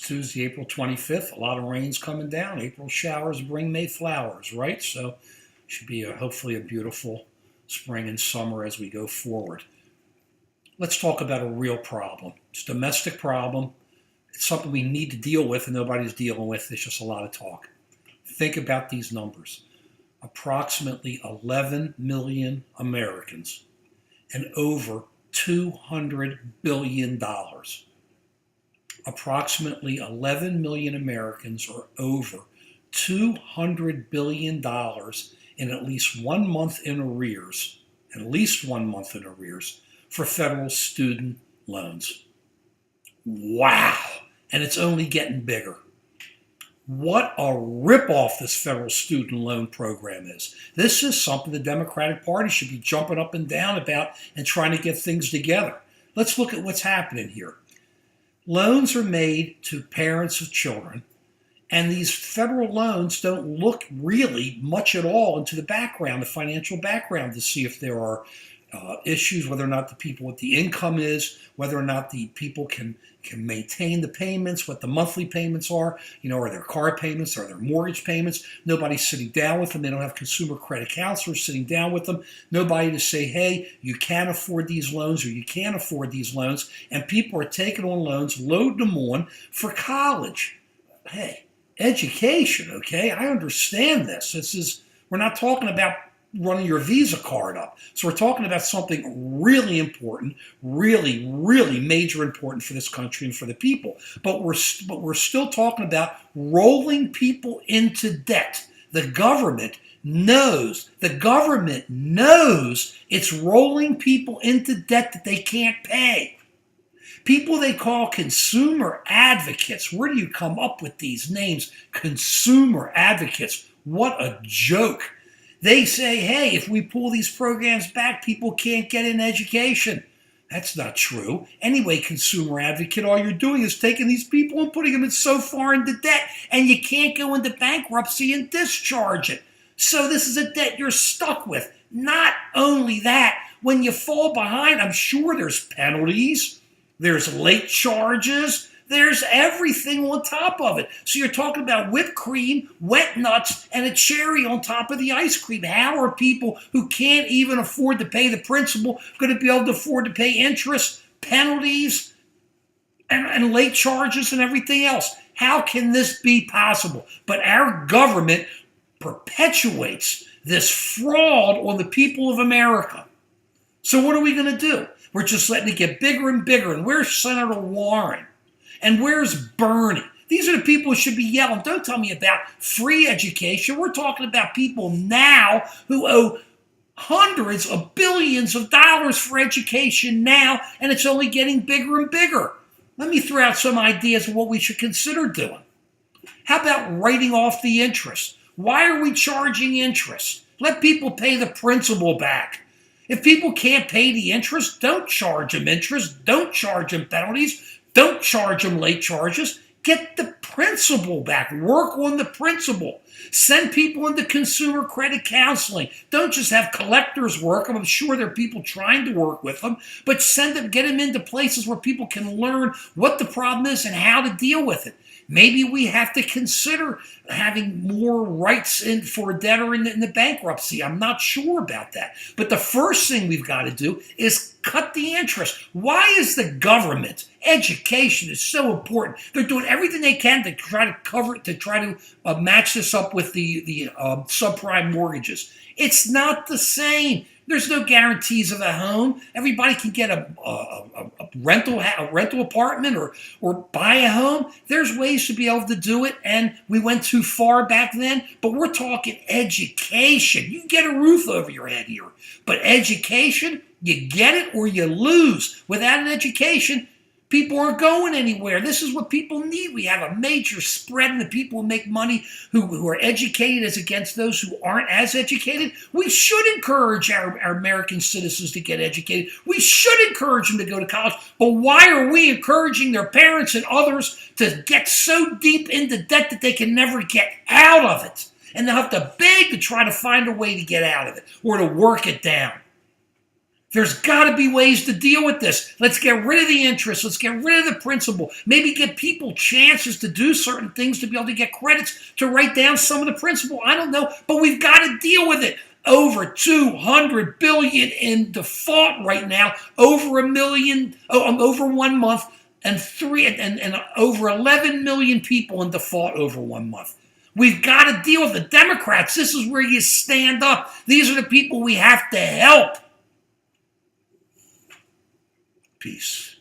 Tuesday, April 25th. A lot of rain's coming down. April showers bring May flowers, right? So should be hopefully a beautiful spring and summer as we go forward. Let's talk about a real problem. It's a domestic problem. It's something we need to deal with and nobody's dealing with. There's just a lot of talk. Think about these numbers. Approximately 11 million Americans and over $200 billion. Approximately 11 million Americans or over $200 billion in at least 1 month in arrears, for federal student loans. Wow. And it's only getting bigger. What a ripoff this federal student loan program is. This is something the Democratic Party should be jumping up and down about and trying to get things together. Let's look at what's happening here. Loans are made to parents of children, and these federal loans don't look really much at all into the background, the financial background, to see if there are issues, whether or not the people, what the income is, whether or not the people can maintain the payments, what the monthly payments are, are there car payments, are there mortgage payments? Nobody's sitting down with them. They don't have consumer credit counselors sitting down with them. Nobody to say, hey, you can't afford these loans or you can't afford these loans. And people are taking on loans, loading them on for college. Hey, education, okay? I understand this. We're not talking about running your Visa card up. So we're talking about something really important, really, really major important for this country and for the people. But we're still talking about rolling people into debt. The government knows it's rolling people into debt that they can't pay. People they call consumer advocates. Where do you come up with these names? Consumer advocates. What a joke. They say, hey, if we pull these programs back, people can't get an education. That's not true. Anyway, consumer advocate, all you're doing is taking these people and putting them in so far into debt, and you can't go into bankruptcy and discharge it. So this is a debt you're stuck with. Not only that, when you fall behind, I'm sure there's penalties, there's late charges, there's everything on top of it. So you're talking about whipped cream, wet nuts, and a cherry on top of the ice cream. How are people who can't even afford to pay the principal going to be able to afford to pay interest, penalties, and late charges and everything else? How can this be possible? But our government perpetuates this fraud on the people of America. So what are we going to do? We're just letting it get bigger and bigger. And where's Senator Warren? And where's Bernie? These are the people who should be yelling. Don't tell me about free education. We're talking about people now who owe hundreds of billions of dollars for education now, and it's only getting bigger and bigger. Let me throw out some ideas of what we should consider doing. How about writing off the interest? Why are we charging interest? Let people pay the principal back. If people can't pay the interest, don't charge them interest. Don't charge them penalties. Don't charge them late charges. Get the principal back. Work on the principal. Send people into consumer credit counseling. Don't just have collectors work them. I'm sure there are people trying to work with them, but get them into places where people can learn what the problem is and how to deal with it. Maybe we have to consider having more rights for a debtor in the bankruptcy. I'm not sure about that. But the first thing we've got to do is cut the interest. Why is the government, education is so important? They're doing everything they can to try to cover it, to try to match this up with the subprime mortgages. It's not the same. There's no guarantees of a home. Everybody can get a rental apartment or buy a home. There's ways to be able to do it, and we went too far back then. But we're talking education. You can get a roof over your head here, but education, you get it or you lose. Without an education, people aren't going anywhere. This is what people need. We have a major spread in the people who make money, who are educated as against those who aren't as educated. We should encourage our American citizens to get educated. We should encourage them to go to college. But why are we encouraging their parents and others to get so deep into debt that they can never get out of it? And they'll have to beg to try to find a way to get out of it or to work it down. There's got to be ways to deal with this. Let's get rid of the interest. Let's get rid of the principal. Maybe give people chances to do certain things to be able to get credits to write down some of the principal. I don't know, but we've got to deal with it. Over 200 billion in default right now. Over a million, over 1 month, and over 11 million people in default over 1 month. We've got to deal with the Democrats. This is where you stand up. These are the people we have to help. Peace.